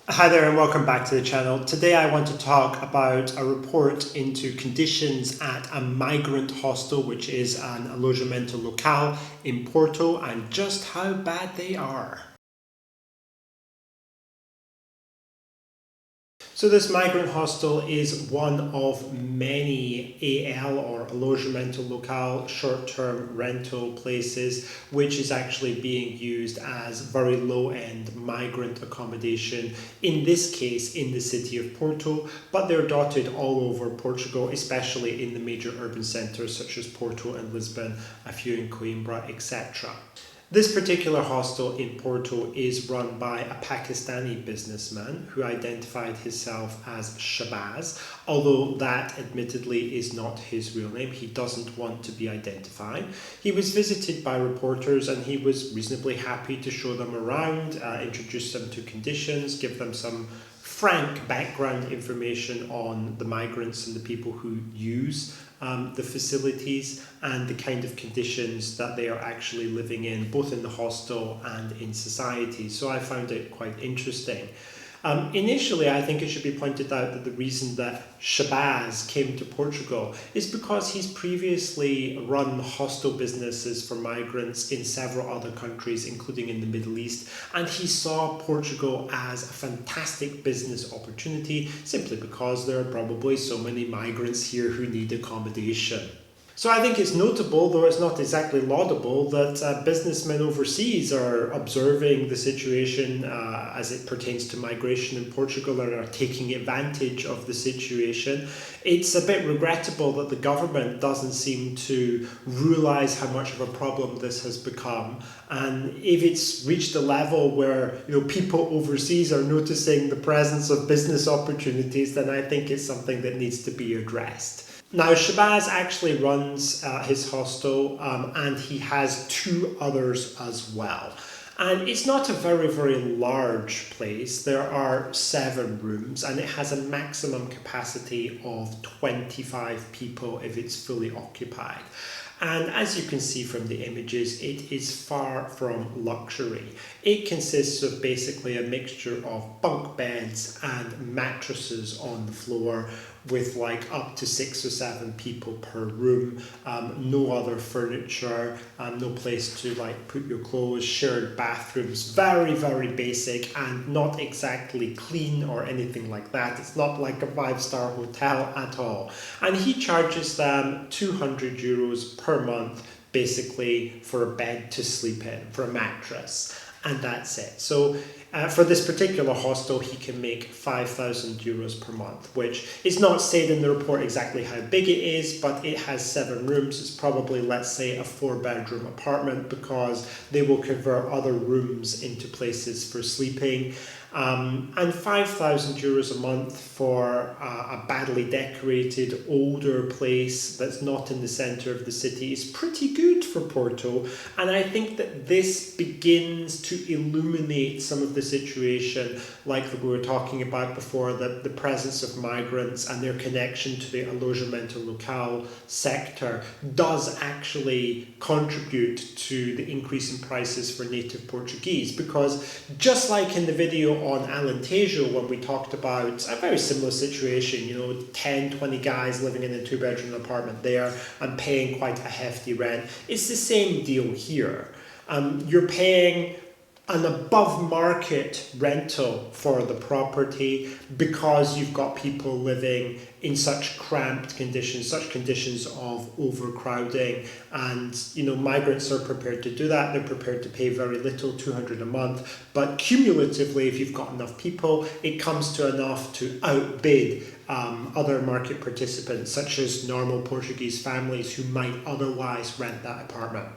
Hi there and welcome back to the channel. Today I want to talk about a report into conditions at a migrant hostel, which is an alojamento local in Porto, and just how bad they are. So this migrant hostel is one of many AL or alojamento local short-term rental places which is actually being used as very low-end migrant accommodation, in this case in the city of Porto, but they're dotted all over Portugal, especially in the major urban centres such as Porto and Lisbon, a few in Coimbra, etc. This particular hostel in Porto is run by a Pakistani businessman who identified himself as Shabazz, although that admittedly is not his real name. He doesn't want to be identified. He was visited by reporters and he was reasonably happy to show them around, introduce them to conditions, give them some frank background information on the migrants and the people who use the facilities and the kind of conditions that they are actually living in, both in the hostel and in society. So I found it quite interesting. Initially, I think it should be pointed out that the reason that Shabazz came to Portugal is because he's previously run hostel businesses for migrants in several other countries, including in the Middle East, and he saw Portugal as a fantastic business opportunity simply because there are probably so many migrants here who need accommodation. So I think it's notable, though it's not exactly laudable, that businessmen overseas are observing the situation as it pertains to migration in Portugal and are taking advantage of the situation. It's a bit regrettable that the government doesn't seem to realise how much of a problem this has become. And if it's reached a level where people overseas are noticing the presence of business opportunities, then I think it's something that needs to be addressed. Now, Shabazz actually runs his hostel and he has two others as well. And it's not a very, very large place. There are 7 rooms and it has a maximum capacity of 25 people if it's fully occupied. And as you can see from the images, it is far from luxury. It consists of basically a mixture of bunk beds and mattresses on the floor with like up to 6 or 7 people per room, no other furniture, no place to like put your clothes, shared bathrooms, very, very basic and not exactly clean or anything like that. It's not like a 5-star hotel at all. And he charges them €200 per month basically for a bed to sleep in, for a mattress, and that's it. So for this particular hostel, he can make €5,000 per month, which is not said in the report exactly how big it is, but it has 7 rooms. It's probably, let's say, a 4-bedroom apartment because they will convert other rooms into places for sleeping. And €5,000 a month for a badly decorated older place that's not in the centre of the city is pretty good for Porto. And I think that this begins to illuminate some of the situation like we were talking about before, the presence of migrants and their connection to the alojamento local sector does actually contribute to the increase in prices for native Portuguese, because just like in the video on Alentejo when we talked about a very similar situation, 10, 20 guys living in a 2-bedroom apartment there and paying quite a hefty rent, it's the same deal here. You're paying an above market rental for the property because you've got people living in such cramped conditions, such conditions of overcrowding, and migrants are prepared to do that. They're prepared to pay very little, 200 a month, but cumulatively, if you've got enough people, it comes to enough to outbid other market participants, such as normal Portuguese families who might otherwise rent that apartment.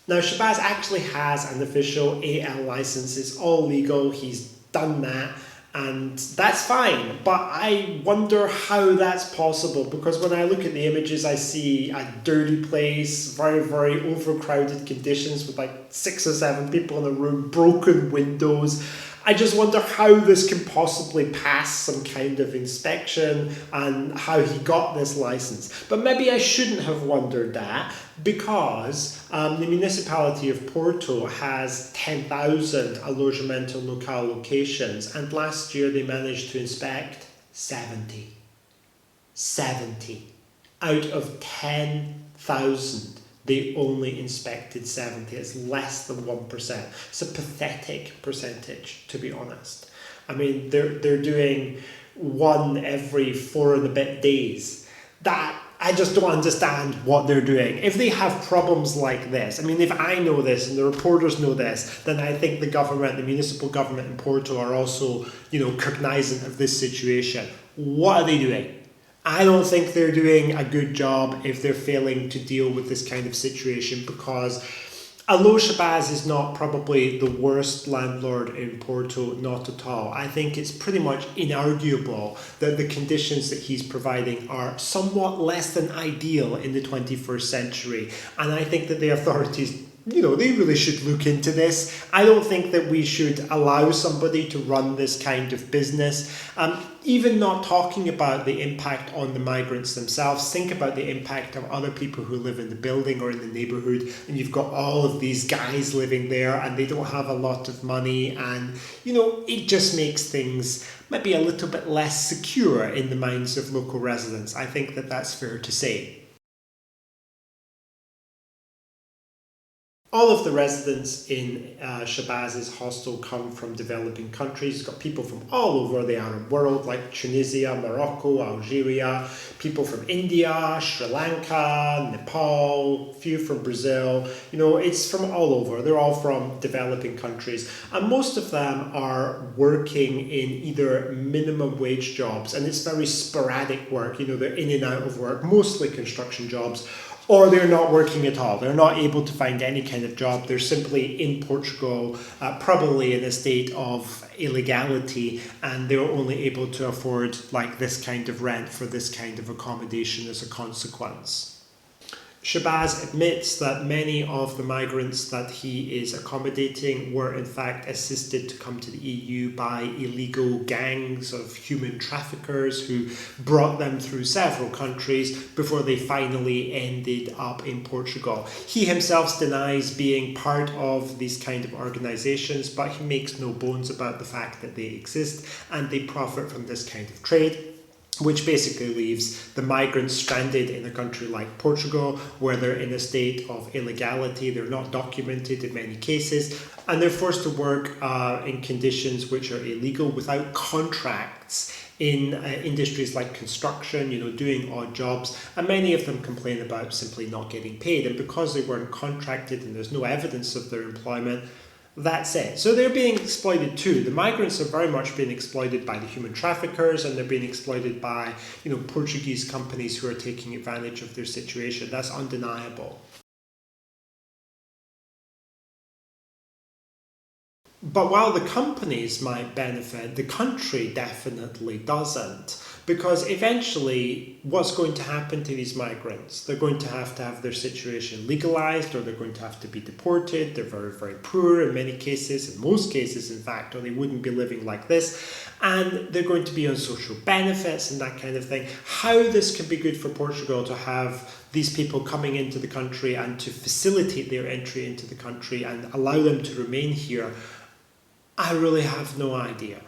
Now, Shabazz actually has an official AL license. It's all legal. He's done that, and that's fine. But I wonder how that's possible, because when I look at the images, I see a dirty place, very, very overcrowded conditions with like 6 or 7 people in a room, broken windows. I just wonder how this can possibly pass some kind of inspection and how he got this license. But maybe I shouldn't have wondered that, because the municipality of Porto has 10,000 alojamento local locations, and last year they managed to inspect 70. 70. Out of 10,000. They only inspected 70. It's less than 1%. It's a pathetic percentage, to be honest. I mean, they're doing one every 4 and a bit days. That, I just don't understand what they're doing. If they have problems like this, I mean, if I know this and the reporters know this, then I think the government, the municipal government in Porto are also, cognizant of this situation. What are they doing? I don't think they're doing a good job if they're failing to deal with this kind of situation, because although Shabazz is not probably the worst landlord in Porto, not at all, I think it's pretty much inarguable that the conditions that he's providing are somewhat less than ideal in the 21st century. And I think that the authorities, they really should look into this. I don't think that we should allow somebody to run this kind of business. Even not talking about the impact on the migrants themselves, think about the impact of other people who live in the building or in the neighbourhood, and you've got all of these guys living there and they don't have a lot of money, and it just makes things maybe a little bit less secure in the minds of local residents. I think that that's fair to say. All of the residents in Shabazz's hostel come from developing countries. You've got people from all over the Arab world, like Tunisia, Morocco, Algeria, people from India, Sri Lanka, Nepal, a few from Brazil. It's from all over. They're all from developing countries. And most of them are working in either minimum wage jobs, and it's very sporadic work. They're in and out of work, mostly construction jobs, or they're not working at all. They're not able to find any kind of job. They're simply in Portugal, probably in a state of illegality, and they're only able to afford this kind of rent for this kind of accommodation as a consequence. Shabazz admits that many of the migrants that he is accommodating were in fact assisted to come to the EU by illegal gangs of human traffickers who brought them through several countries before they finally ended up in Portugal. He himself denies being part of these kind of organisations, but he makes no bones about the fact that they exist and they profit from this kind of trade, which basically leaves the migrants stranded in a country like Portugal, where they're in a state of illegality, they're not documented in many cases, and they're forced to work in conditions which are illegal without contracts in industries like construction, doing odd jobs, and many of them complain about simply not getting paid, and because they weren't contracted and there's no evidence of their employment, that's it. So they're being exploited too. The migrants are very much being exploited by the human traffickers, and they're being exploited by, Portuguese companies who are taking advantage of their situation. That's undeniable. But while the companies might benefit, the country definitely doesn't. Because eventually, what's going to happen to these migrants? They're going to have their situation legalized, or they're going to have to be deported. They're very, very poor in many cases, in most cases, in fact, or they wouldn't be living like this. And they're going to be on social benefits and that kind of thing. How this can be good for Portugal to have these people coming into the country and to facilitate their entry into the country and allow them to remain here, I really have no idea.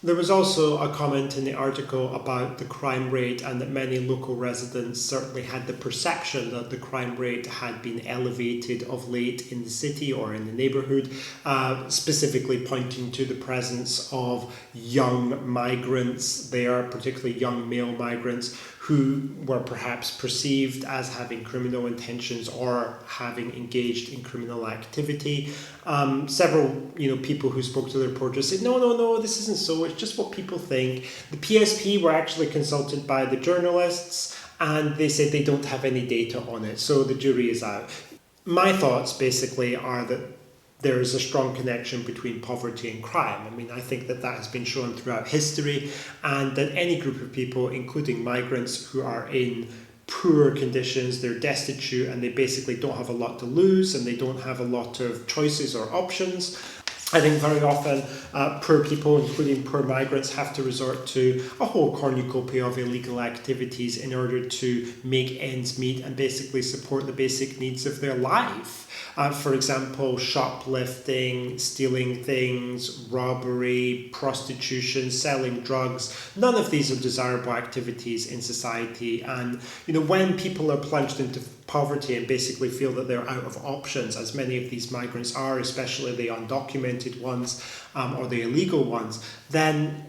There was also a comment in the article about the crime rate, and that many local residents certainly had the perception that the crime rate had been elevated of late in the city or in the neighbourhood, specifically pointing to the presence of young migrants there, particularly young male migrants, who were perhaps perceived as having criminal intentions or having engaged in criminal activity. Several people who spoke to the reporters said, no, this isn't so, it's just what people think. The PSP were actually consulted by the journalists, and they said they don't have any data on it, so the jury is out. My thoughts basically are that there is a strong connection between poverty and crime. I mean, I think that has been shown throughout history, and that any group of people, including migrants who are in poor conditions, they're destitute, and they basically don't have a lot to lose, and they don't have a lot of choices or options. I think very often poor people, including poor migrants, have to resort to a whole cornucopia of illegal activities in order to make ends meet and basically support the basic needs of their life. For example, shoplifting, stealing things, robbery, prostitution, selling drugs. None of these are desirable activities in society. And when people are plunged into poverty and basically feel that they're out of options, as many of these migrants are, especially the undocumented ones or the illegal ones, then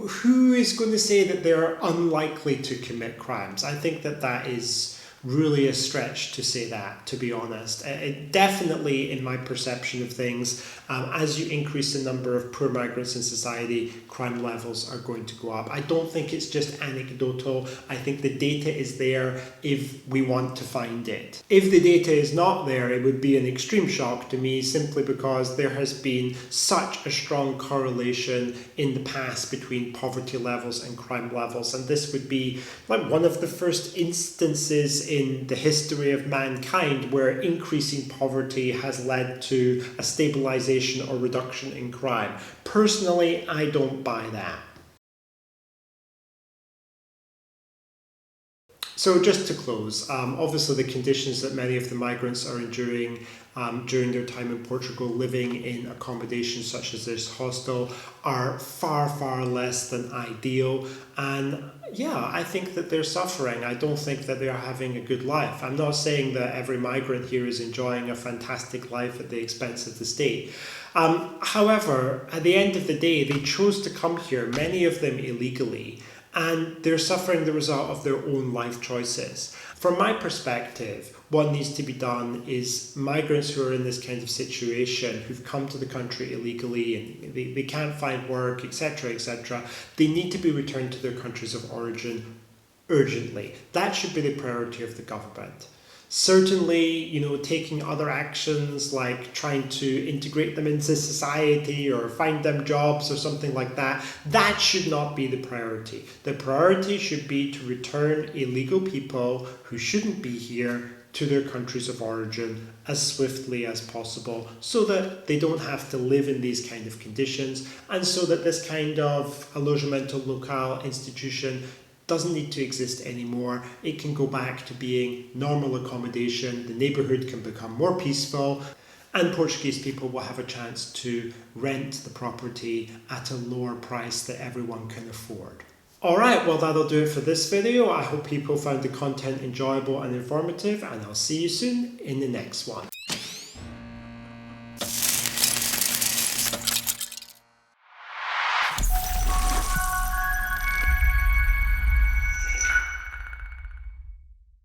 who is going to say that they're unlikely to commit crimes? I think that is really a stretch to say that, to be honest. It definitely, in my perception of things, as you increase the number of poor migrants in society, crime levels are going to go up. I don't think it's just anecdotal. I think the data is there if we want to find it. If the data is not there, it would be an extreme shock to me, simply because there has been such a strong correlation in the past between poverty levels and crime levels. And this would be like one of the first instances in the history of mankind where increasing poverty has led to a stabilization or reduction in crime. Personally, I don't buy that. So just to close, obviously the conditions that many of the migrants are enduring during their time in Portugal, living in accommodation such as this hostel, are far, far less than ideal. And I think that they're suffering. I don't think that they are having a good life. I'm not saying that every migrant here is enjoying a fantastic life at the expense of the state. However, at the end of the day, they chose to come here, many of them illegally, and they're suffering the result of their own life choices. From my perspective, what needs to be done is migrants who are in this kind of situation, who've come to the country illegally and they can't find work, etc., they need to be returned to their countries of origin urgently. That should be the priority of the government. Certainly, taking other actions like trying to integrate them into society or find them jobs or something like that, that should not be the priority. The priority should be to return illegal people who shouldn't be here to their countries of origin as swiftly as possible, so that they don't have to live in these kind of conditions, and so that this kind of alojamento local institution doesn't need to exist anymore. It can go back to being normal accommodation, the neighbourhood can become more peaceful, and Portuguese people will have a chance to rent the property at a lower price that everyone can afford. Alright, well that'll do it for this video. I hope people found the content enjoyable and informative, and I'll see you soon in the next one.